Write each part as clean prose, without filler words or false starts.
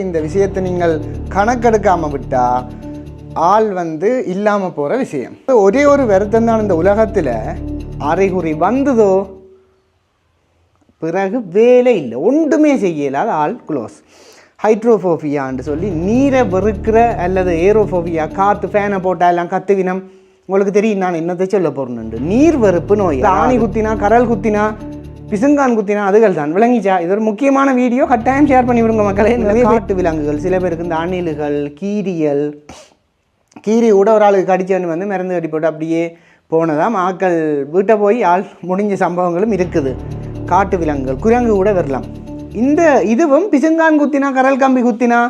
இந்த விஷயத்தை நீங்கள் கணக்கெடுக்காமல் விட்டா ஆள் இல்லாமல் போகிற விஷயம். ஒரே ஒரு வருத்தம் தான், இந்த உலகத்தில் அறிகுறி வந்ததோ பிறகு வேலை இல்லை, ஒன்றுமே செய்யலாத ஆள் க்ளோஸ். ஹைட்ரோஃபோபியான்னு சொல்லி நீரை வெறுக்கிற அல்லது ஏரோஃபோபியா, காற்று ஃபேனை போட்டால் எல்லாம் கத்துவினம். உங்களுக்கு தெரியும் நான் என்னத்தை சொல்ல போகிறேன்னு. நீர் வெறுப்பு நோய், ஆணி குத்தினா, கரல் குத்தினா, பிசுங்கான் குத்தினா அதுகள் தான். விளங்கிச்சா? இது ஒரு முக்கியமான வீடியோ, கட்டாயம் ஷேர் பண்ணி விடுங்க மக்களே. நிறைய காட்டு விலங்குகள், சில பேருக்கு இந்த அணில்கள், கீரிகள், கீரி கூட ஒரு ஆளுக்கு கடிச்சவன்னு மருந்து கட்டி போட்டு அப்படியே போனதாம். ஆக்கள் வீட்டை போய் ஆள் முடிஞ்ச சம்பவங்களும் இருக்குது. காட்டு விலங்குகள், குரங்கு கூட வரலாம். இந்த இதுவும் பிசுங்கான் குத்தினா, கரல் கம்பி குத்தினா,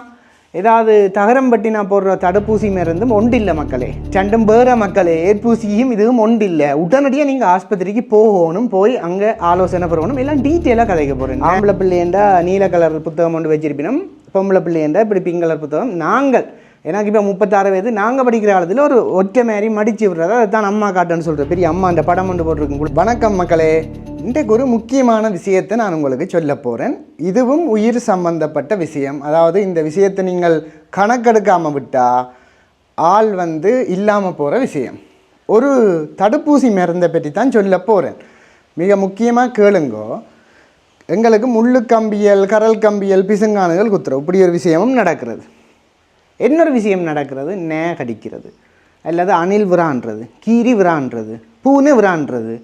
ஏதாவது தகரம் பட்டினா போடுற தடுப்பூசி மருந்தும் ஒன்றில்லை மக்களே. ரெண்டும் வேற மக்களே. ஏற்பூசியும் இதுவும் ஒன்றில்லை. உடனடியாக நீங்கள் ஆஸ்பத்திரிக்கு போகணும், போய் அங்கே ஆலோசனை பெறணும். எல்லாம் டீட்டெயிலாக கதைக்க போகிறேன். ஆம்பளை பிள்ளையண்டா நீல கலர் புத்தகம் ஒன்று வச்சிருப்பினோம், பொம்பளை பிள்ளையண்டா இப்படி பிங்க் கலர் புத்தகம். நாங்கள் எனக்கு இப்போ 36 வயது, நாங்கள் படிக்கிற காலத்தில் ஒரு ஒற்றை மாதிரி மடித்து விடுறதா, அதுதான் அம்மா காட்டுன்னு சொல்கிறேன். பெரிய அம்மா அந்த படம் ஒன்று போட்டிருக்கும். வணக்கம் மக்களே, இன்றைக்கு ஒரு முக்கியமான விஷயத்தை நான் உங்களுக்கு சொல்ல போகிறேன். இதுவும் உயிர் சம்பந்தப்பட்ட விஷயம். அதாவது இந்த விஷயத்தை நீங்கள் கணக்கெடுக்காமல் விட்டால் ஆள் இல்லாமல் போகிற விஷயம். ஒரு தடுப்பூசி மருந்தை பற்றி தான் சொல்ல போகிறேன். மிக முக்கியமாக கேளுங்கோ. எங்களுக்கு முள்ளு கம்பியல், கரல் கம்பியல், பிசுங்கானுகள் குத்துறோம். இப்படி ஒரு விஷயமும் நடக்கிறது. இன்னொரு விஷயம் நடக்கிறது, நே கடிக்கிறது, அல்லது அணில் விரான்றது, கீரி விரான்றது, பூனை விரான்றது,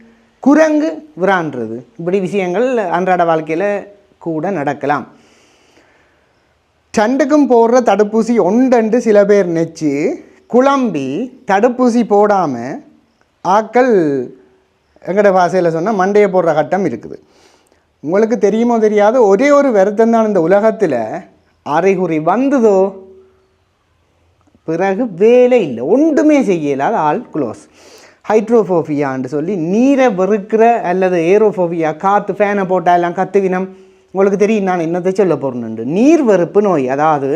குரங்கு விரான்றது. இப்படி விஷயங்கள் அன்றாட வாழ்க்கையில் கூட நடக்கலாம். சண்டுக்கும் போடுற தடுப்பூசி ஒன்றண்டு சில பேர் நெச்சு குழம்பி தடுப்பூசி போடாமல் ஆக்கள் எங்கட பாசையில் சொன்னால் மண்டையை போடுற கட்டம் இருக்குது. உங்களுக்கு தெரியுமோ தெரியாத ஒரே ஒரு வருத்தம் தான், இந்த உலகத்தில் அறிகுறி வந்ததோ பிறகு வேலை இல்லை, ஒன்றுமே செய்யலாத ஆள் க்ளோஸ். ஹைட்ரோஃபோபியான்னு சொல்லி நீரை வெறுக்கிற அல்லது ஏரோஃபோபியா, காற்று ஃபேனை போட்டால் எல்லாம் கத்துவினம். உங்களுக்கு தெரியும் நான் என்னத்தை சொல்ல போகிறேன்னு. நீர் வெறுப்பு நோய், அதாவது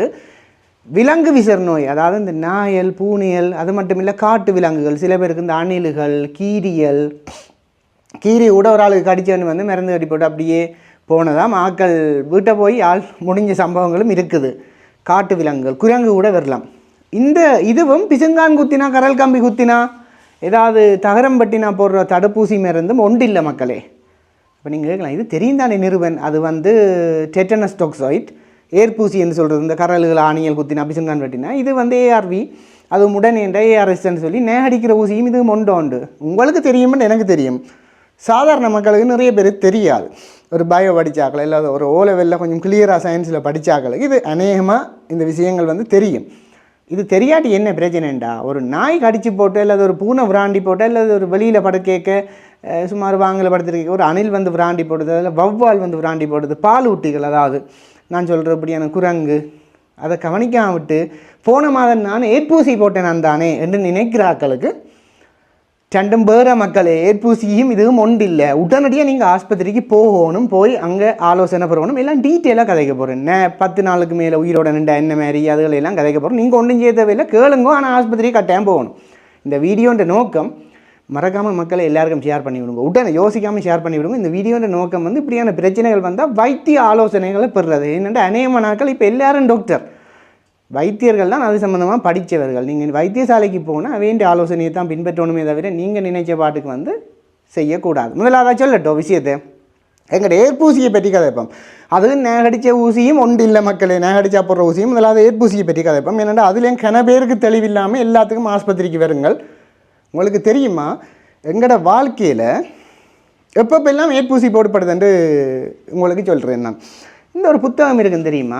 விலங்கு விசர் நோய். அதாவது இந்த நாயல், பூனியல், அது மட்டும் இல்லை காட்டு விலங்குகள், சில பேருக்கு இந்த அணில்கள், கீரிகள், கீரி கூட ஒரு ஆளுக்கு கடிச்சவன்னு மருந்து கட்டி போட்டு அப்படியே போனதாம். ஆக்கள் வீட்டை போய் ஆள் முடிஞ்ச சம்பவங்களும் இருக்குது. காட்டு விலங்குகள், குரங்கு கூட வரலாம். இந்த இதுவும் பிசுங்கான் குத்தினா, கரல் கம்பி குத்தினா, ஏதாவது தகரம் பட்டினா போடுற தடுப்பூசி மருந்தும் ஒன்றில்லை மக்களே. இப்போ நீங்கள் கேட்கலாம், இது தெரியும் தானே நிறுவன். அது டெட்டனஸ் டாக்ஸாய்ட், ஏற்பூசி என்று சொல்கிறது. இந்த கரல்கள், ஆணியல் குத்தினா, பிசுங்கான் பட்டினா இது ஏஆர்வி, அது உடனேண்ட ஏஆர்எஸ்ன்னு சொல்லி நேகடிக்கிற ஊசியும் இது உண்டு. உங்களுக்கு தெரியும்னு எனக்கு தெரியும். சாதாரண மக்களுக்கு நிறைய பேர் தெரியாது. ஒரு பயோ படித்தாக்கள், இல்லாத ஒரு ஓ லெவலில் கொஞ்சம் கிளியராக சயின்ஸில் படித்தாக்களுக்கு இது அநேகமாக இந்த விஷயங்கள் தெரியும். இது தெரியாட்டி என்ன பிரச்சனைண்டா, ஒரு நாய் கடிச்சு போட்டு, இல்லாத ஒரு பூனை விராண்டி போட்டு, இல்லாத ஒரு வெளியில் படுக்க சுமார் வாங்கல படுத்துருக்க ஒரு அணில் விராண்டி போடுது, அதில் வௌவால் விராண்டி போடுது, பால் ஊட்டிகள், அதாவது நான் சொல்கிற இப்படியான குரங்கு, அதை கவனிக்காம விட்டு போன மாதம் நான் ஏற்பூசி போட்டேன் நான் தானே என்று நினைக்கிறாக்களுக்கு ரெண்டும் வேற மக்களே. ஏற்பூசியும் இதுவும் ஒன்றில்லை. உடனடியாக நீங்கள் ஆஸ்பத்திரிக்கு போகணும், போய் அங்கே ஆலோசனை பெறணும். எல்லாம் டீட்டெயிலாக கதைக்க போகிறேன். 10 நாளுக்கு மேலே உயிரோட நின்ற என்ன மாதிரி அதுகளெல்லாம் கதைக்க போகிறோம். நீங்கள் ஒன்றும் செய்ய தேவையில்லை, கேளுங்கோ. ஆனால் ஆஸ்பத்திரிக்கு கட்டாயம் போகணும். இந்த வீடியோன்ற நோக்கம் மறக்காமல் மக்களை எல்லாருக்கும் ஷேர் பண்ணி விடுங்க. உடனே யோசிக்காமல் ஷேர் பண்ணி விடுங்க. இந்த வீடியோன்ற நோக்கம் இப்படியான பிரச்சனைகள் வந்தால் வைத்திய ஆலோசனைகளை பெறுறது. என்னென்னா அநேகமான நாட்கள் இப்போ எல்லாரும் டாக்டர், வைத்தியர்கள் தான் அது சம்மந்தமாக படித்தவர்கள். நீங்கள் வைத்தியசாலைக்கு போனால் வேண்டிய ஆலோசனையை தான் பின்பற்றணுமே தவிர நீங்கள் நினைச்ச பாட்டுக்கு செய்யக்கூடாது. முதலாக சொல்லட்டும் விஷயத்தை. எங்கள்கிட்ட ஏற்பூசியை பற்றி கதைப்போம். அது நேகடித்த ஊசியும் ஒன்று இல்லை மக்களே. நேகடிச்சா போடுற ஊசியும் முதலாவது ஏற்பூசியை பற்றி கதைப்போம். ஏன்னா அதுலேயும் கன பேருக்கு தெளிவில்லாமல் எல்லாத்துக்கும் ஆஸ்பத்திரிக்கு வருங்கள். உங்களுக்கு தெரியுமா, எங்களோட வாழ்க்கையில் எப்பப்பெல்லாம் ஏற்பூசி போடப்படுதுன்னு உங்களுக்கு சொல்கிறேன் நான். இந்த ஒரு புத்தகம் இருக்குன்னு தெரியுமா?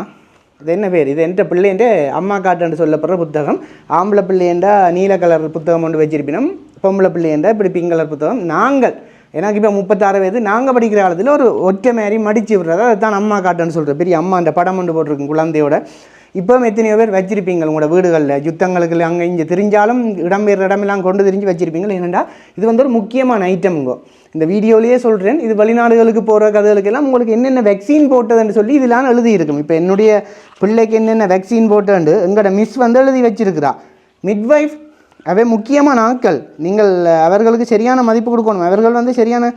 இது என்ன பேர்? இது என்ற பிள்ளைன்ற அம்மா காட்டுன்னு சொல்லப்படுற புத்தகம். ஆம்பளை பிள்ளையண்டா நீல கலர் புத்தகம் ஒன்று வச்சிருப்பினோம், பொம்பளை பிள்ளையண்டா இப்படி பிங்க் கலர் புத்தகம். நாங்கள் எனக்கு இப்போ 36 வயது, நாங்கள் படிக்கிற காலத்தில் ஒரு ஒற்றை மாதிரி மடித்து விடுறதா, அதுதான் அம்மா காட்டுன்னு சொல்கிறேன். பெரிய அம்மா அந்த படம் ஒன்று போட்டிருக்கும் குழந்தையோட. இப்போ எத்தனையோ பேர் வச்சிருப்பீங்க உங்களோட வீடுகளில், யுத்தங்களுக்கு அங்கே இங்கே தெரிஞ்சாலும் இடமெல்லாம் கொண்டு தெரிஞ்சு வச்சிருப்பீங்க. ஏனெண்டா இது ஒரு முக்கியமான ஐட்டம்ங்கோ. இந்த வீடியோலேயே சொல்கிறேன், இது வெளிநாடுகளுக்கு போகிற கதைகளுக்கெல்லாம் உங்களுக்கு என்னென்ன வேக்சின் போட்டதுன்னு சொல்லி இதெல்லாம் எழுதி இருக்கும். இப்போ என்னுடைய பிள்ளைக்கு என்னென்ன வேக்சின் போட்டேன்னு எங்களோட மிஸ் எழுதி வச்சிருக்கிறா. மிட்வைஃப் அவை முக்கியமான ஆட்கள். நீங்கள் அவர்களுக்கு சரியான மதிப்பு கொடுக்கணும். அவர்கள் சரியான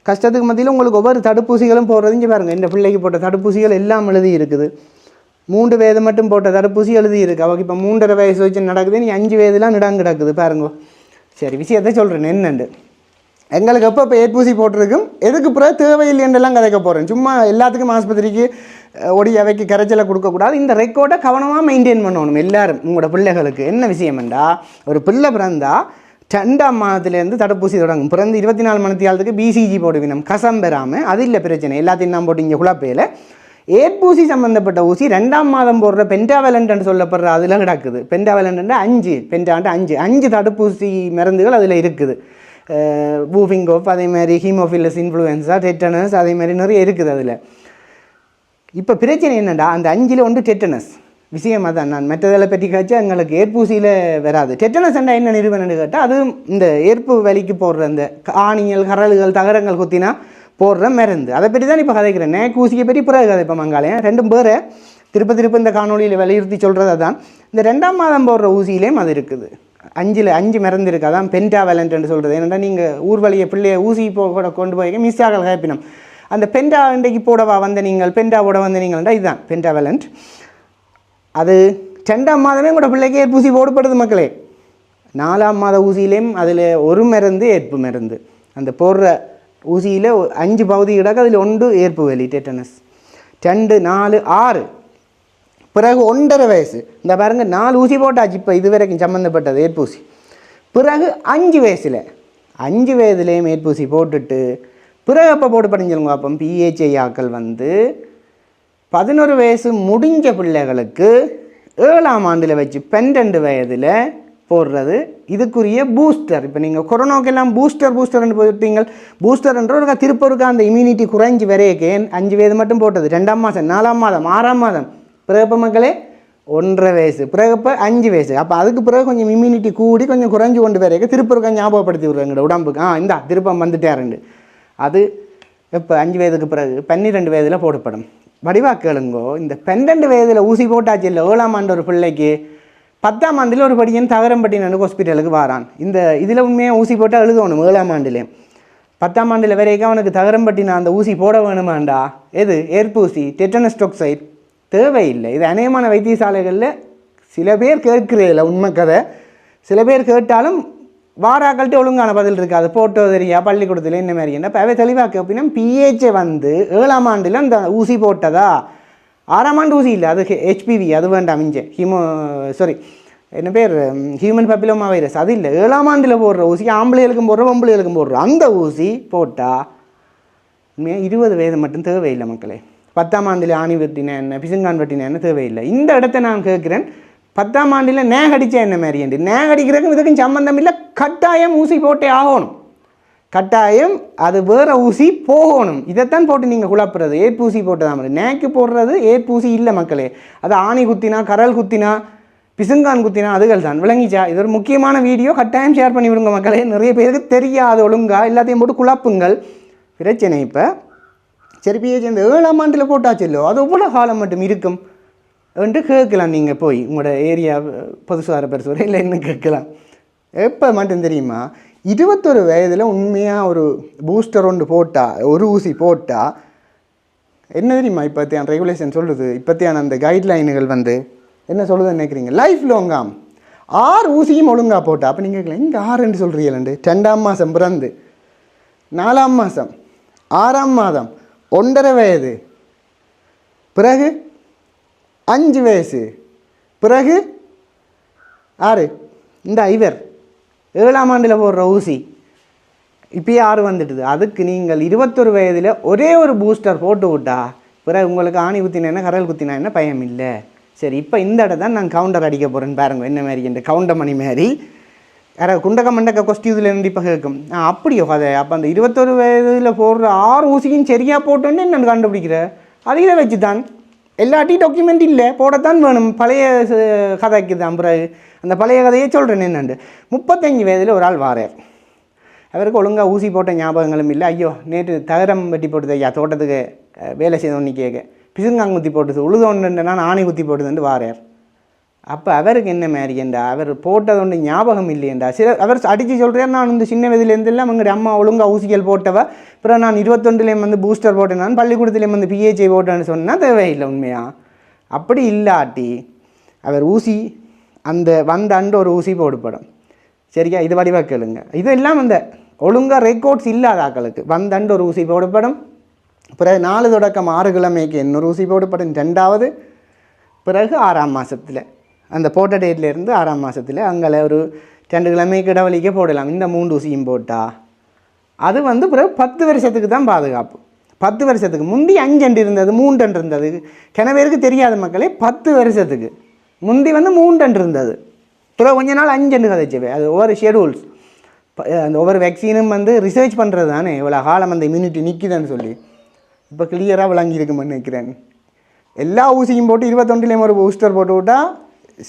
கஷ்டத்துக்கு மத்தியில் உங்களுக்கு ஒவ்வொரு தடுப்பூசிகளும் போடுறது. இங்கே பாருங்கள், இந்த பிள்ளைக்கு போட்ட தடுப்பூசிகள் எல்லாம் எழுதி இருக்குது. 3 வயது மட்டும் போட்ட தடுப்பூசி எழுதியிருக்கு. அவக்கு இப்போ 3.5 வயசு வச்சு நடக்குது, நீ 5 வயதுலாம் நிடாங்க கிடக்குது பாருங்க. சரி, விஷயத்தை சொல்கிறேன் என்னண்டு. எங்களுக்கு எப்போ ஏற்பூசி போட்டிருக்கும், எதுக்கு பிறகு தேவையில்லைன்றெல்லாம் கதைக்க போகிறேன். சும்மா எல்லாத்துக்கும் ஆஸ்பத்திரிக்கு ஒடி அவைக்கு கரைச்சலை கொடுக்கக்கூடாது. இந்த ரெக்கார்டை கவனமாக மெயின்டைன் பண்ணணும் எல்லாரும். உங்களோட பிள்ளைகளுக்கு என்ன விஷயம்ண்டா, ஒரு பிள்ளை பிறந்தா 2ஆம் மாதத்துலேருந்து தடுப்பூசி தொடங்கும். பிறந்து 24 மணி நேரத்துக்கு பிசிஜி போடுவினம், கசம் பெறாமல். அது இல்லை பிரச்சனை, எல்லாத்தையும் நான் போட்டு இங்கே குழப்பையில் ஏற்பூசி சம்மந்தப்பட்ட ஊசி 2ஆம் மாதம் போடுற பென்டாவலன்ட்னு சொல்லப்படுற அதில் கிடக்குது. பென்டாவலன்ட் 5 பென்டாண்டு 5 தடுப்பூசி மருந்துகள் அதில் இருக்குது. பூஃபிங் கோஃப், அதேமாதிரி ஹீமோஃபிலஸ் இன்ஃப்ளூயன்ஸா, டெட்டனஸ், அதேமாதிரி நிறைய இருக்குது அதில். இப்போ பிரச்சனை என்னென்னா, அந்த 5ல் ஒன்று டெட்டனஸ் விஷயம். அதான் நான் மற்றதில் பற்றி காய்ச்சா எங்களுக்கு ஏற்பூசியில் வராது. டெட்டனஸ் என்ன நிறுவனம்னு கேட்டால், அது இந்த ஏற்பு வலிக்கு போடுற அந்த ஆணிகள், கரல்கள், தகரங்கள் குத்தினா போடுற மருந்து. அதை பற்றி தான் இப்போ கதைக்கிறேன். நேக்கு ஊசியை பற்றி பிறகு கதை. இப்போ மங்காலயம் ரெண்டும் பேரை திருப்ப இந்த காணொலியில் வலியுறுத்தி சொல்கிறது தான். இந்த 2ஆம் மாதம் போடுற ஊசியிலேயும் அது இருக்குது. 5 மருந்து இருக்குது. அதான் பென்டாவலன்ட்னு சொல்கிறது. ஏன்னா நீங்கள் ஊர்வலியை பிள்ளைய ஊசி கொண்டு போய் மிஸ் ஆகல் கேப்பினோம். அந்த பென்டா இன்றைக்கு போடவா வந்த நீங்கள், பென்டா போட வந்த நீங்கள்டா, இதுதான் பென்டாவலன்ட். அது 2ஆம் மாதமே கூட பிள்ளைக்கு ஏற்பூசி போடப்படுது மக்களே. 4ஆம் மாத ஊசியிலேயும் அதில் ஒரு மருந்து ஏற்பு மருந்து. அந்த போடுற ஊசியில் 5 பகுதி கிடக்கு. அதில் 1 ஏற்பு வலி டெட்டனஸ். 2, 4, 6 பிறகு 1.5 வயசு. இந்த பாருங்கள் 4 ஊசி போட்டாச்சு இப்போ இது வரைக்கும் சம்மந்தப்பட்டது ஏற்பூசி. பிறகு 5 வயசில் 5 வயதுலேயும் ஏற்பூசி போட்டுட்டு பிறகு அப்போ போட்டு படிஞ்சிருங்க. அப்போ பிஹெச்ஐ ஆக்கள் 11 வயசு முடிஞ்ச பிள்ளைகளுக்கு 7ஆம் ஆண்டில் வச்சு 12 வயதில் போடுறது இதுக்குரிய பூஸ்டர். இப்போ நீங்கள் கொரோனாக்கெல்லாம் பூஸ்டர்னு போட்டீங்க. பூஸ்டர்ன்ற ஒரு திருப்பொருக்கா அந்த இம்யூனிட்டி குறைஞ்சி வரையக்கே 5 வயது மட்டும் போட்டது. 2ஆம் மாதம், 4ஆம் மாதம், 6ஆம் மாதம், பிறகு மக்களே 1.5 வயசு, பிறகு 5 வயசு. அப்போ அதுக்கு பிறகு கொஞ்சம் இம்யூனிட்டி கூடி கொஞ்சம் குறைஞ்சி கொண்டு வரைக்கும் திருப்பொருக்கா ஞாபகப்படுத்தி விடுறாங்க உடம்புக்கு. இந்தா திருப்பம் வந்துட்டாருண்டு. அது இப்போ 5 வயதுக்கு பிறகு 12 வயதில் போடப்படும். வடிவாக கேளுங்கோ, இந்த 12 வயதில் ஊசி போட்டாச்சு இல்லை 7ஆம் ஆண்டு ஒரு பிள்ளைக்கு 10ஆம் ஆண்டில் ஒரு படியன் தகரம்பட்டினு ஹாஸ்பிட்டலுக்கு வாரான். இந்த இதில் உண்மையாக ஊசி போட்டால் எழுதணும் 7ஆம் ஆண்டிலே. 10ஆம் ஆண்டில் வரைக்கும் அவனுக்கு தகரம்பட்டின அந்த ஊசி போட வேணுமாண்டா. எது ஏற்பூசி, டெட்டனஸ் டாக்சைட் தேவையில்லை. இது அநேகமான வைத்தியசாலைகளில் சில பேர் கேட்கிறதில்ல, உண்மை கதை. சில பேர் கேட்டாலும் வாராக்கள்கிட்ட ஒழுங்கான பதில் இருக்காது. போட்டோ தெரியா பள்ளிக்கூடத்தில் என்ன மாதிரி என்ன. இப்போ அவை தெளிவாக்க அப்படின்னா பிஹெச்ஐ 7ஆம் ஆண்டில் அந்த ஊசி போட்டதா. 6ஆம் ஆண்டு ஊசி இல்லை, அது ஹெச்பிவி, அது வேண்டாம். இங்கே என்ன பேர் ஹியூமன் பப்பிலோமா வைரஸ், அது இல்லை. 7ஆம் ஆண்டில் போடுற ஊசி ஆம்பளைகளுக்கும் போடுற பொம்பளைகளுக்கும் போடுற அந்த ஊசி போட்டால் உண்மையாக 20 வயது மட்டும் தேவையில்லை மக்களே. 10ஆம் ஆண்டில் ஆணி வெட்டினா என்ன, பிசுங்கான் வெட்டினா என்ன தேவையில்லை. இந்த இடத்த நான் கேட்குறேன், 10ஆம் ஆண்டில் நேகடிச்சா என்ன மாதிரி என்று. நேகடிக்கிறதுக்கும் இதுக்கும் சம்மந்தம் இல்லை. கட்டாயம் ஊசி போட்டே ஆகணும். கட்டாயம் அது வேறு ஊசி போகணும். இதைத்தான் போட்டு நீங்கள் குழப்புறது. ஏற்பூசி போட்டதான் நேக்கு போடுறது ஏற்பூசி இல்லை மக்களே. அது ஆணி குத்தினா, கரல் குத்தினா, பிசுங்கான் குத்தினா அதுகள் தான். விளங்கிச்சா? இது ஒரு முக்கியமான வீடியோ, கட்டாயம் ஷேர் பண்ணி விடுங்க மக்களே. நிறைய பேருக்கு தெரியாது ஒழுங்கா, எல்லாத்தையும் போட்டு குழப்புங்கள். பிரச்சனை இப்போ சரி பிஹெச் இந்த 7ஆம் ஆண்டில் போட்டாச்சில்லோ அது எவ்வளோ காலம் மட்டும் இருக்கும் என்று கேட்கலாம். நீங்கள் போய் உங்களோட ஏரியா பொதுசுகார பரிசோரை இல்லை என்ன கேட்கலாம். எப்போ மட்டும் தெரியுமா, 21 வயதில் உண்மையாக ஒரு பூஸ்டர் ஒன்று போட்டால், ஒரு ஊசி போட்டால் என்ன தெரியுமா இப்போத்தியான ரெகுலேஷன் சொல்லுது, இப்போத்தியான அந்த கைட்லைனுகள் என்ன சொல்லுதுன்னு நினைக்கிறீங்க, லைஃப் லாங்காம் 6 ஊசியும் ஒழுங்காக போட்டால். அப்போ நீங்கள் கேட்கலாம், இங்கே 6 சொல்கிறீங்களண்டு. 2ஆம் மாதம் பிறந்து 4ஆம் மாதம், 6ஆம் மாதம், 1.5 வயது, பிறகு 5 வயசு, பிறகு 6 இந்த இவர் 7ஆம் ஆண்டில் போடுற ஊசி இப்போயே 6 வந்துட்டுது. அதுக்கு நீங்கள் 21 வயதில் ஒரே ஒரு பூஸ்டர் போட்டு விட்டா பிறகு உங்களுக்கு ஆணி குத்தினா என்ன, கரல் குத்தினா என்ன, பயம் இல்லை. சரி, இப்போ இந்த இடம் தான் நான் கவுண்டர் அடிக்க போகிறேன்னு பாருங்க. என்ன மாதிரி இந்த கவுண்டர் மணி மாதிரி யாராவது குண்டக்க மண்டக்க கொஸ்டியூதில் இருந்து இப்போ கேட்கும். அப்படியோ கதை. அப்போ அந்த 21 வயதில் போடுற 6 ஊசியும் சரியாக போட்டோன்னு என்னென்னு கண்டுபிடிக்கிற அது இதை வச்சு தான். எல்லாத்தையும் டாக்குமெண்ட் இல்லை, போடத்தான் வேணும். பழைய கதைக்கு தான். பிறகு அந்த பழைய கதையை சொல்கிறேன் என்னண்டு. 35 வயதில் ஒரு ஆள் வாரார். அவருக்கு ஒழுங்காக ஊசி போட்ட ஞாபகங்களும் இல்லை. ஐயோ நேற்று தகரம் வெட்டி போட்டுது ஐயா, தோட்டத்துக்கு வேலை செய்தோன்னு கேட்க பிசுங்காங்குத்தி போட்டுது, உழுதோன்னு நான் ஆணி குத்தி போட்டுதுன்னு வாரார். அப்போ அவருக்கு என்ன மாதிரியண்டா, அவர் போட்டது ஒன்று ஞாபகம் இல்லையண்டா. அவர் அடித்து சொல்கிறார், நான் இந்த சின்ன வயதிலேருந்தெல்லாம் எங்களுடைய அம்மா ஒழுங்காக ஊசிகள் போட்டவ, அப்புறம் நான் 21லேயும் பூஸ்டர் போட்டேன், நான் பள்ளிக்கூடத்துலேயும் பிஹெச்ஐ போட்டேன்னு சொன்னால் தேவையில்லை உண்மையாக. அப்படி இல்லாட்டி அவர் ஊசி அந்த வந்தாண்டு ஒரு ஊசி போடுப்படும். சரியா, இது வடிவாக கேளுங்க. இதெல்லாம் அந்த ஒழுங்காக ரெக்கார்ட்ஸ் இல்லாத ஆக்களுக்கு வந்தாண்டு ஒரு ஊசி போடுப்படும். பிறகு 4 தொடக்கம் 6 கிழமைக்கு இன்னொரு ஊசி போடுப்படும் 2வது. பிறகு 6ஆம் மாதத்தில் அந்த போட்ட டேட்லேருந்து 6ஆம் மாதத்தில் அங்கே ஒரு 2 கிழமைக்கு இடவழிக்க போடலாம். இந்த 3 ஊசியும் போட்டால் அது வந்து பிறகு 10 வருஷத்துக்கு தான் பாதுகாப்பு. 10 வருஷத்துக்கு முந்தி 5 இருந்தது, 3 இருந்தது. கிணவேருக்கு தெரியாத மக்களே, 10 வருஷத்துக்கு முந்தி வந்து 3 இருந்தது. பிறகு கொஞ்ச நாள் 5 கதைச்சவே. அது ஒவ்வொரு ஷெடியூல்ஸ், அந்த ஒவ்வொரு வேக்சினும் வந்து ரிசர்ச் பண்ணுறது தானே இவ்வளோ காலம் அந்த இம்யூனிட்டி நிற்கிதுன்னு சொல்லி. இப்போ கிளியராக விளங்கியிருக்குமென்னு நினைக்கிறேன். எல்லா ஊசியும் போட்டு 21லேயும் ஒரு பூஸ்டர் போட்டு விட்டால்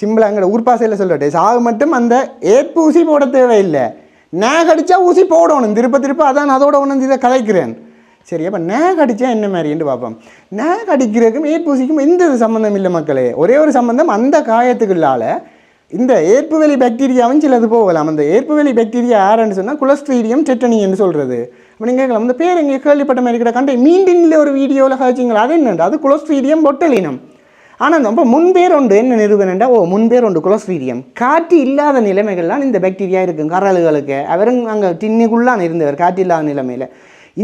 சிம்பிளாக எங்களை ஊர்பாசையில் சொல்லட்டே சாகு மட்டும் அந்த ஏற்பு ஊசி போட தேவையில்லை. நேக் அடித்தா ஊசி போடணும் திருப்ப. அதான் அதோட ஒன்று இதை கதைக்கிறேன். சரி, அப்போ நேக் அடித்தா என்ன மாதிரின்னு பார்ப்போம். நேக் அடிக்கிறதுக்கும் ஏற்பு ஊசிக்கும் எந்த சம்மந்தம் இல்லை மக்களே. ஒரே ஒரு சம்மந்தம், அந்த காயத்துக்குள்ளால் இந்த ஏற்பு வெளி பாக்டீரியாவும் சிலது போகலாம். அந்த ஏற்பு வெளி பாக்டீரியா யாருன்னு சொன்னால் குலஸ்ட்ரீடியம் டெட்டனின்னு சொல்கிறது. அப்போ நீங்கள் கேட்கலாம், இந்த பேர் எங்கே கேள்விப்பட்ட மாதிரி கிட்ட கண்டே மீண்டின்ல ஒரு வீடியோவில் காய்ச்சிங்களா, அது என்னண்டு? அது குலஸ்ட்ரீடியம் பொட்டலினம். ஆனால் ரொம்ப முன்பேர் உண்டு. என்ன நிறுவனண்டா, முன்பேர் உண்டு குலஸ்ட்ரீடியம். காற்று இல்லாத நிலைமைகள்லாம் இந்த பாக்டீரியா இருக்கும் கரல்களுக்கு. அவரும் அங்கே டின்னுக்குள்ளான இருந்தவர் காற்று இல்லாத நிலைமையில்.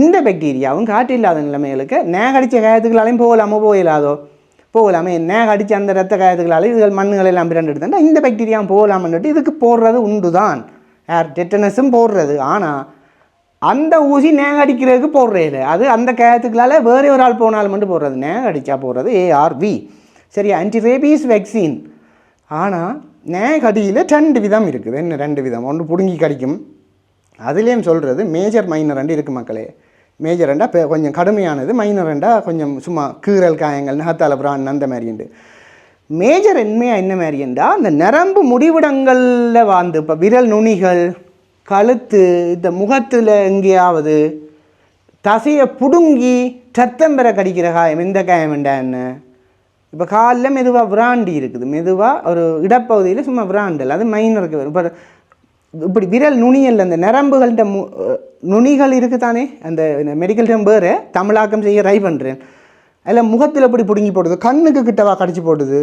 இந்த பாக்டீரியாவும் காற்று இல்லாத நிலைமைகளுக்கு நேக் அடித்த காயத்துக்களாலையும் போகலாமோ போகலாமே. நேக் அடித்த அந்த ரத்த காயத்துக்களால் இதுகள் மண்ணுகள் எல்லாம் பிரண்டு எடுத்தா இந்த பாக்டீரியாவும் போகலாமன்னுட்டு இதுக்கு போடுறது உண்டு தான். டெட்டனஸும் போடுறது. ஆனால் அந்த ஊசி நேக் அடிக்கிறதுக்கு போடுறே இல்லை. அது அந்த காயத்துக்களால் வேறு ஒரு ஆள் போனாலும் மட்டும் போடுறது. நேக் அடித்தா போடுறது ARV. சரியா, ஆன்டி ரேபீஸ் வேக்சின். ஆனால் நேக் அடியில் 2 விதம் இருக்குது. என்ன 2 விதம்? ஒன்று பிடுங்கி கடிக்கும். அதுலேயும் சொல்கிறது மேஜர் மைனர் 2 இருக்குது மக்களே. மேஜர் 2 கொஞ்சம் கடுமையானது, மைனர் 2 கொஞ்சம் சும்மா கீறல் காயங்கள், நகத்தால் பிரான் அந்த மாதிரிண்டு. மேஜர் என்ன மாதிரிண்டா அந்த நரம்பு முடிவிடங்களில் வந்து இப்போ விரல் நுனிகள், கழுத்து, இந்த முகத்தில் எங்கேயாவது தசையை பிடுங்கி ரத்தம் பெற கடிக்கிற காயம். இந்த காயம் என்ன? இப்போ காலில் மெதுவாக விராண்டி இருக்குது, மெதுவாக ஒரு இடப்பகுதியில் சும்மா விராண்டல், அது மைனருக்கு வரும். இப்போ இப்படி விரல் நுனியல் அந்த நரம்புகள்கிட்ட நுனிகள் இருக்குது தானே, அந்த மெடிக்கல் டேம் வேறு தமிழாக்கம் செய்ய ட்ரை பண்ணுறேன். அதில் முகத்தில் இப்படி பிடுங்கி போடுது, கண்ணுக்கு கிட்டவா கடிச்சு போடுது.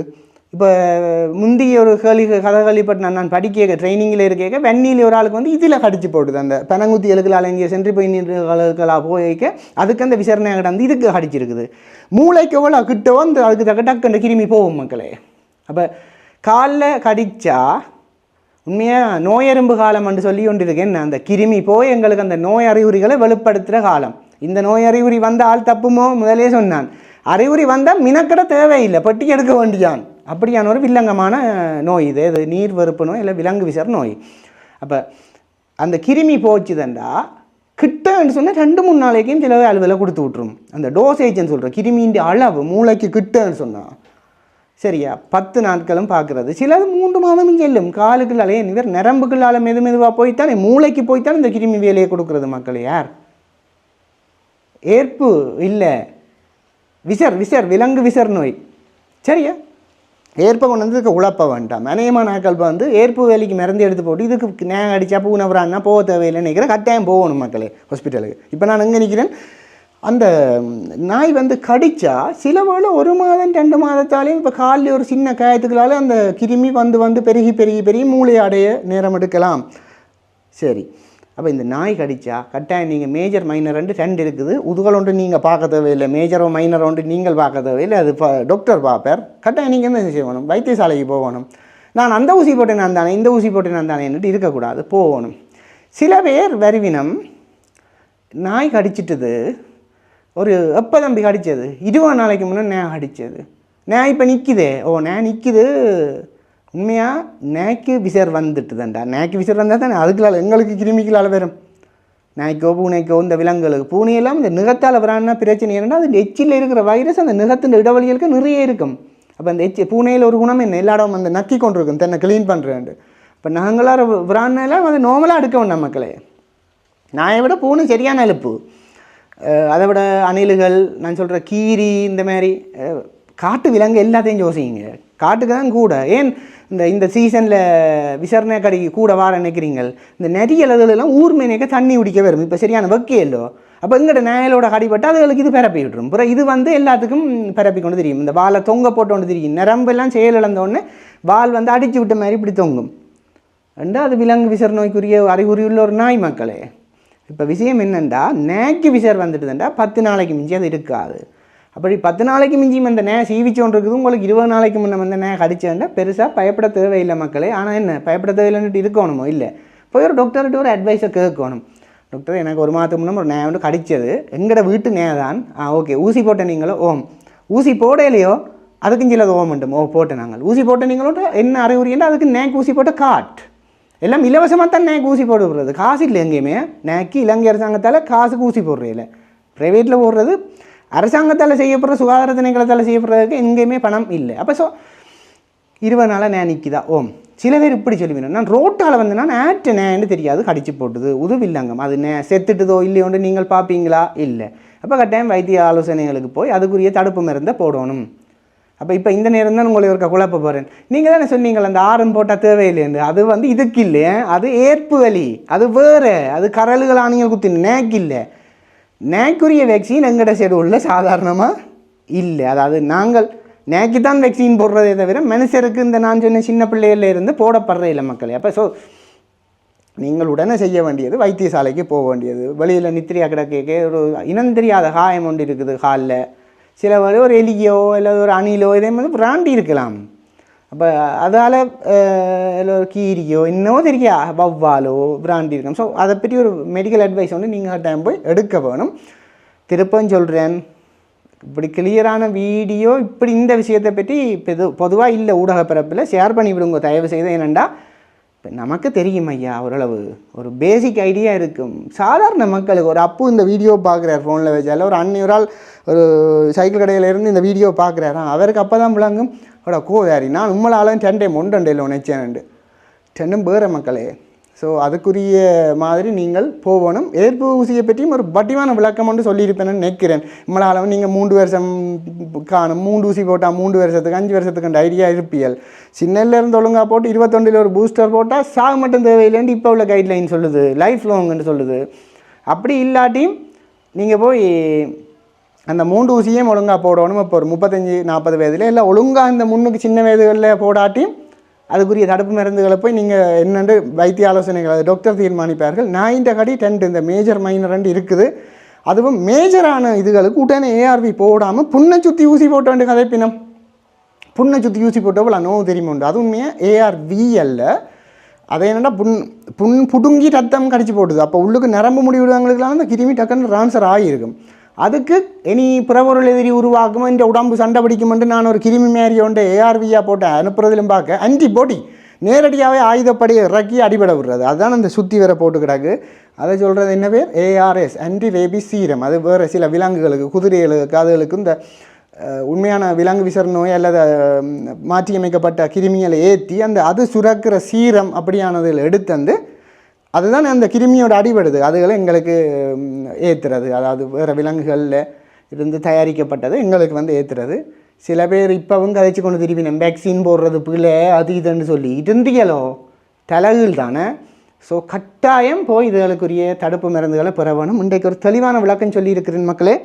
இப்போ முந்தைய ஒரு கதை கேள்விப்பட்டு நான் படிக்க ட்ரைனிங்கில் இருக்க வெந்நியில் ஒரு ஆளுக்கு வந்து இதில் கடிச்சு போடுது. அந்த பனங்குத்தி எழுக்கலால் இங்கே சென்று போய் நீர்களாக போய்க்க அதுக்கு அந்த விசாரணை கிடந்து இதுக்கு கடிச்சிருக்குது. மூளைக்கு எவ்வளோ கிட்டவோ அந்த அதுக்கு டக்கு அந்த கிருமி போகும் மக்களே. அப்போ காலில் கடித்தா உண்மையாக நோயெறும்பு காலம் என்று சொல்லி கொண்டு இருக்கேன். அந்த கிருமி போய் எங்களுக்கு அந்த நோய் அறிகுறிகளை வெளிப்படுத்துகிற காலம். இந்த நோய் அறிகுறி வந்த ஆள் தப்புமோ முதலே சொன்னான். அறிகுறி வந்தால் மினக்கட தேவையில்லை, பட்டி எடுக்க வேண்டியான். அப்படியான ஒரு வில்லங்கமான நோய் இது. இது நீர் வெறுப்பு நோய், இல்லை விலங்கு விசர் நோய். அப்போ அந்த கிருமி போச்சுதண்டா கிட்டன்னு சொன்னால் 2-3 நாளைக்கும் சில அளவில் கொடுத்து விட்ரும். அந்த டோசேஜ்னு சொல்கிறோம், கிருமியின் அளவு மூளைக்கு கிட்டன்னு சொன்னால் சரியா 10 நாட்களும் பார்க்குறது. சிலது 3 மாதமும் செல்லும். காலுக்குள்ளாலே இவர் நரம்புக்குள்ளால மெதுவாக போய்த்தானே மூளைக்கு போய்த்தானே இந்த கிருமி வேலையை கொடுக்குறது மக்கள். யார் ஏற்பு இல்லை விசர் விலங்கு விசர் நோய். சரியா, ஏற்பை கொண்டு வந்து இதுக்கு உழப்ப வேண்டாம். அநேகமான நாட்கள் வந்து ஏற்பு வேலைக்கு மருந்து எடுத்து போட்டு இதுக்கு நேரம் அடித்தா பூனவரான்னா போக தேவையில்லை நினைக்கிறேன். கட்டாயம் போகணும் மக்களே ஹாஸ்பிட்டலுக்கு. இப்போ நான் எங்கே நிற்கிறேன், அந்த நாய் வந்து கடித்தா சில வேளை 1 மாதம் 2 மாதத்தாலேயும் இப்போ காலில் ஒரு சின்ன காயத்துக்களால் அந்த கிருமி வந்து பெருகி மூளை அடைய நேரம் எடுக்கலாம். சரி, அப்போ இந்த நாய் கடித்தா கட்டாயம் நீங்கள் மேஜர் மைனர் 2 இருக்குது. உதுகள் ஒன்று நீங்கள் பார்க்க தேவையில்லை, மேஜரோ மைனர் ஒன்று நீங்கள் பார்க்க தேவையில்லை. அது டாக்டர் பார்ப்பார். கட்டாயம் நீங்கள் என்ன செய்யணும், வைத்தியசாலைக்கு போகணும். நான் அந்த ஊசி போட்டேன் நான் தானே, இந்த ஊசி போட்டேன் நான் தானேன்னுட்டு இருக்கக்கூடாது, போகணும். சில பேர் வருவினம் நாய் கடிச்சிட்டுது ஒரு எப்போ தம்பி கடித்தது 20 நாளைக்கு முன்னே நேய் அடித்தது. நேய் இப்போ நிற்கிதே, நேய் நிற்கிது. உண்மையாக நேய்க்கு விசர் வந்துட்டுதான்டா. நேய்க்கு விசர் வந்தால் தானே அதுக்குள்ளால் எங்களுக்கு கிருமிகளால் வரும். நாய்க்கோ பூனைக்கோ இந்த விலங்குகளுக்கு பூனையெல்லாம் இந்த நிகத்தால் வரான்னா பிரச்சனை என்னென்னா அது எச்சில் இருக்கிற வைரஸ் அந்த நிகத்தின் இடைவெளிகளுக்கு நிறைய இருக்கும். அப்போ அந்த பூனையில் ஒரு குணம் என்ன, எல்லா இடம் அந்த நக்கி கொண்டு இருக்கும், தன்னை க்ளீன் பண்ணுறேன். இப்போ நாங்களாம் விரானால அது நார்மலாக எடுக்க வேண்டாம் மக்களே. நாயை விட பூனை சரியான அலுப்பு. அதை விட அணில்கள், நான் சொல்கிற கீரி, இந்த மாதிரி காட்டு விலங்கு எல்லாத்தையும் யோசிங்க. காட்டுக்கு தான் கூட. ஏன் இந்த சீசனில் விசாரணை கடைக்கு கூட வார நினைக்கிறீங்கள், இந்த நெறியலெல்லாம் ஊர் மேனேக்க தண்ணி குடிக்க வரும். இப்போ சரியான வைக்கையல்லோ, அப்போ எங்கள்கிட்ட நேயலோட கடிப்பட்டு அதுகளுக்கு இது பரப்பி விட்டுரும். அப்புறம் இது வந்து எல்லாத்துக்கும் பரப்பி கொண்டு தெரியும். இந்த வாழை தொங்க போட்டு கொண்டு தெரியும். நரம்பெல்லாம் செயல் இழந்தோடனே வால் வந்து அடித்து விட்ட மாதிரி இப்படி தொங்கும். ரெண்டா அது விலங்கு விசர் நோய்க்குரிய அறிகுறியுள்ள ஒரு நாய் மக்களே. இப்போ விஷயம் என்னென்னா, நேக்கு விசர் வந்துட்டுதுண்டா 10 நாளைக்கு மிஞ்சி அது இருக்காது. அப்படி 10 நாளைக்கு மிஞ்சியும் அந்த சீவிச்சோன் இருக்குது. உங்களுக்கு 20 நாளைக்கு முன்னே வந்து கடிச்சேன்னா பெருசாக பயப்பட தேவையில்லை மக்களே. ஆனால் என்ன பயப்பட தேவையில்லைன்னுட்டு இருக்கணுமோ இல்லை, போய் ஒரு டாக்டர்கிட்ட ஒரு அட்வைஸை கேட்கணும். டாக்டர், எனக்கு ஒரு மாதத்துக்கு முன்னே ஒரு வந்து கடிச்சது, எங்களோட வீட்டு தான். ஓகே, ஊசி போட்ட நீங்களோ? ஓம். ஊசி போடலையோ? அதுக்கும் சிலது ஓம் உண்டு. போட்டேன் நாங்கள். ஊசி போட்ட நீங்களோட என்ன அறிகுறின்னா அதுக்கு நேக்கு ஊசி போட்ட காட் எல்லாம் இலவசமாக தான் நேக்கு ஊசி போட்டு விடுறது. காசு இல்லை எங்கேயுமே. நேக்கு இலங்கை அரசாங்கத்தால் காசுக்கு ஊசி போடுறது இல்லை. ப்ரைவேட்டில் போடுறது, அரசாங்கத்தால் செய்யப்படுற சுகாதார திணைக்களத்தால் செய்யப்படுறதுக்கு எங்கேயுமே பணம் இல்லை. அப்போ 20 நாளாக நிற்கிதா? ஓம். சில பேர் இப்படி சொல்லுவீங்க, நான் ரோட்டால் வந்து நான் நேன்னு தெரியாது கடிச்சு போட்டுது, உதவில்லைங்கம், அது செத்துட்டுதோ இல்லையோன்னு நீங்கள் பார்ப்பீங்களா? இல்லை. அப்போ கட்டாயம் வைத்திய ஆலோசனைகளுக்கு போய் அதுக்குரிய தடுப்பு மருந்தை போடணும். அப்போ இப்போ இந்த நேரம் தான் உங்களை ஒரு குழப்ப போகிறேன். நீங்கள் தானே சொன்னீங்கள் அந்த ஆரம் போட்டால் தேவையில்லைன்னு. அது வந்து இதுக்கு இல்லை, அது ஏற்பு வலி, அது வேறு, அது கரல்கள் ஆணிகள் குத்தி நேக்கு இல்லை. நேக்குரிய வேக்சின் எங்கட ஷெடியூலில் சாதாரணமாக இல்லை. அதாவது நாங்கள் நேக்கு தான் வேக்சின் போடுறதே தவிர மனுஷருக்கு இந்த நான் சொன்ன சின்ன பிள்ளைகளில் இருந்து போடப்படுற இல்லை மக்களே. அப்போ நீங்கள் உடனே செய்ய வேண்டியது வைத்தியசாலைக்கு போக வேண்டியது. வெளியில் நித்திரியா கிடக்க ஒரு இனம் தெரியாத காயம் ஒன்று இருக்குது காலில், சில ஒரு எலியோ இல்லை ஒரு அணிலோ இதே மாதிரி பிராண்டி இருக்கலாம். அப்போ அதால் ஒரு கீரியோ இன்னும் தெரியா வவ்வாலோ பிராண்டி இருக்கும். ஸோ அதை பற்றி ஒரு மெடிக்கல் அட்வைஸ் வந்து நீங்கள் டைம் போய் எடுக்க வேணும். திருப்பம் சொல்கிறேன், இப்படி கிளியரான வீடியோ இப்படி இந்த விஷயத்தை பற்றி பொதுவாக இல்லை ஊடக பரப்பில் ஷேர் பண்ணி விடுங்க தயவு செய்து. ஏனெண்டா இப்போ நமக்கு தெரியும் ஐயா, ஓரளவு ஒரு பேசிக் ஐடியா இருக்கும். சாதாரண மக்களுக்கு ஒரு அப்பு இந்த வீடியோ பார்க்குறாரு ஃபோனில் வச்சால, ஒரு அன்னியூரால் ஒரு சைக்கிள் கடையிலேருந்து இந்த வீடியோ பார்க்குறாரா, அவருக்கு அப்போ தான் விளங்கும் கோதாரி நான் உம்மளாலும் 2 நினச்சேன் டென்னும் வேறு மக்களே. ஸோ அதுக்குரிய மாதிரி நீங்கள் போகணும். எதிர்ப்பு ஊசியை பற்றியும் ஒரு பட்டிமான விளக்கம் ஒன்று சொல்லியிருப்பேன்னு நினைக்கிறேன். நம்மளாலும் நீங்கள் 3 வருஷம் காணும், 3 ஊசி போட்டால் 3 வருஷத்துக்கு 5 வருஷத்துக்கு ஐடியா இருப்பியல். சின்னலேருந்து ஒழுங்காக போட்டு 21 ஒரு பூஸ்டர் போட்டால் சாக மட்டும் தேவையில்லைன்னு இப்போ உள்ள கைட்லைன் சொல்லுது, லைஃப் லாங்னு சொல்லுது. அப்படி இல்லாட்டியும் நீங்கள் போய் அந்த 3 ஊசியும் ஒழுங்காக போடணும். இப்போ ஒரு 35-40 வயதில் இல்லை ஒழுங்காக இந்த முன்னுக்கு சின்ன வயதுகளில் போடாட்டியும் அதுக்குரிய தடுப்பு மருந்துகளை போய் நீங்கள் என்னென்று வைத்திய ஆலோசனைகள் டாக்டர் தீர்மானிப்பார்கள். நான் இந்த கடி 2 இந்த மேஜர் மைனர் 2 இருக்குது. அதுவும் மேஜரான இதுகளுக்கு உடனே ஏஆர்வி போடாமல் புண்ணை சுற்றி ஊசி போட்ட வேண்டிய கதைப்பினம். புண்ணை சுற்றி ஊசி போட்டவள் நோவு தெரியுமா உண்டு. அதுவும் ஏஆர்வி அல்ல, அதை என்னென்னா புண் புடுங்கி ரத்தம் கடிச்சு போட்டுது. அப்போ உள்ளுக்கு நரம்பு முடி விடுவாங்களுக்கெல்லாம் அந்த கிருமி டக்குன்னு ட்ரான்ஸ்ஃபர் ஆகியிருக்கும். அதுக்கு இனி புறப்பொருள் எதிரி உருவாக்கும், இந்த உடம்பு சண்டை பிடிக்குமென்று நான் ஒரு கிருமி மேரியோண்டு ஏஆர்வியாக போட்டு அனுப்புறதிலும் பார்க்க ஆன்டிபாடி நேரடியாகவே ஆயுதப்படி இறக்கி அடிபட விடுறது. அதுதான் அந்த சுற்றி வர போட்டு கிடக்கு. அதை சொல்கிறது என்ன பேர்? ARS, anti rabies serum. அது வேறு சில விலங்குகளுக்கு, குதிரைகளுக்கு, அதுகளுக்கு இந்த உண்மையான விலங்கு விசர் நோய் அல்லது மாற்றியமைக்கப்பட்ட கிருமிகளை ஏற்றி அது சுரக்கிற சீரம் அப்படியானதில் எடுத்து அதுதான் அந்த கிருமியோட அடிபடுது. அதுகளை எங்களுக்கு ஏற்றுறது. அதாவது வேறு விலங்குகளில் இருந்து தயாரிக்கப்பட்டது எங்களுக்கு ஏற்றுறது. சில பேர் இப்போவும் கதைச்சு கொண்டு திருப்பி நம்ம வேக்சின் போடுறது பிள்ளை அது இதுன்னு சொல்லி இருந்தியலோ தலைகள் தானே. ஸோ கட்டாயம் போய் இதுகளுக்குரிய தடுப்பு மருந்துகளை பெற வேணும். இன்றைக்கு ஒரு தெளிவான விளக்கம் சொல்லியிருக்கிறேன் மக்களே.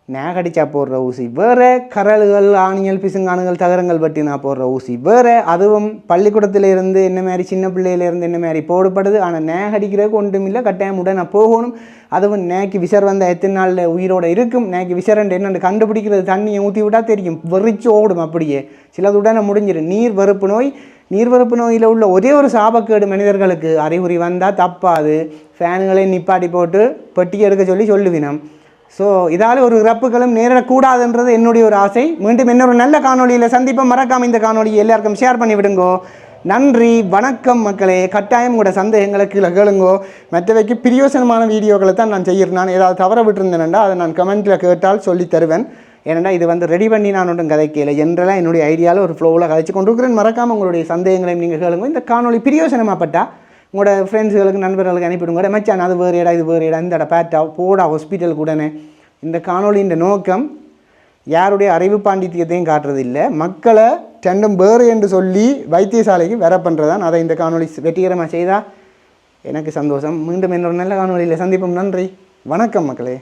நேகடிச்சா போடுற ஊசி வேறு, கரல்கள் ஆணிகள் பிசுங்கானுகள் தகரங்கள் பற்றி நான் போடுற ஊசி வேறு. அதுவும் பள்ளிக்கூடத்தில் இருந்து என்ன மாதிரி சின்ன பிள்ளையிலேருந்து என்ன மாதிரி போடப்படுது. ஆனால் நேகடிக்கிறதுக்கு ஒன்றும் இல்லை, கட்டாயம் உடனே போகணும். அதுவும் நேக்கு விசர் வந்தால் எத்தனை நாளில் உயிரோடு இருக்கும், நேக்கு விசரண்டு என்னென்னு கண்டுபிடிக்கிறது தண்ணியை ஊற்றி விட்டால் தெரியும், வெறிச்சு ஓடும். அப்படியே சிலது உடனே முடிஞ்சிடும். நீர்வரப்பு நோய், நீர்வரப்பு நோயில் உள்ள ஒரே ஒரு சாபக்கேடு மனிதர்களுக்கு அறிகுறி வந்தால் தப்பாது, ஃபேனுகளை நிப்பாட்டி போட்டு பெட்டி எடுக்க சொல்லுவினம். ஸோ இதால் ஒரு இறப்புகளும் நேரிடக்கூடாதுன்றது என்னுடைய ஒரு ஆசை. மீண்டும் இன்னொரு நல்ல காணொலியில் சந்திப்போம். மறக்காமல் இந்த காணொலியை எல்லாருக்கும் ஷேர் பண்ணி விடுங்கோ. நன்றி, வணக்கம் மக்களே. கட்டாயம் கூட சந்தேகங்களை கீழே கேளுங்கோ. மற்றவைக்கு பிரியோசனமான வீடியோக்களை தான் நான் செய்கிறேன். நான் ஏதாவது தவற விட்டுருந்தேன்டா அதை நான் கமெண்ட்டில் கேட்டால் சொல்லி தருவேன். ஏன்னா இது ரெடி பண்ணி நான் ஒன்றும் கதைக்கல, ஜென்ரலாக என்னுடைய ஐடியாவில் ஒரு ஃப்ளோவில் கதைச்சு கொண்டு இருக்கிறேன். மறக்காமல் உங்களுடைய சந்தேகங்களையும் நீங்கள் கேளுங்க. இந்த காணொலி பிரியோசனமாகப்பட்டா உங்களோட ஃப்ரெண்ட்ஸுகளுக்கு நண்பர்களுக்கு அனுப்பிவிடுங்க. மச்சான் அது வேறு இடம், இது வேறு இடம், இந்த இடம் பேட்டா போடா ஹாஸ்பிட்டலுக்கு உடனே. இந்த காணொலியின் நோக்கம் யாருடைய அறிவு பாண்டித்தியத்தையும் காட்டுறதில்லை, மக்களை ரெண்டும் வேறு என்று சொல்லி வைத்தியசாலைக்கு வர பண்ணுறதான். அதை இந்த காணொலி வெற்றிகரமாக செய்தால் எனக்கு சந்தோஷம். மீண்டும் இன்னொரு நல்ல காணொலியில் சந்திப்போம். நன்றி, வணக்கம் மக்களே.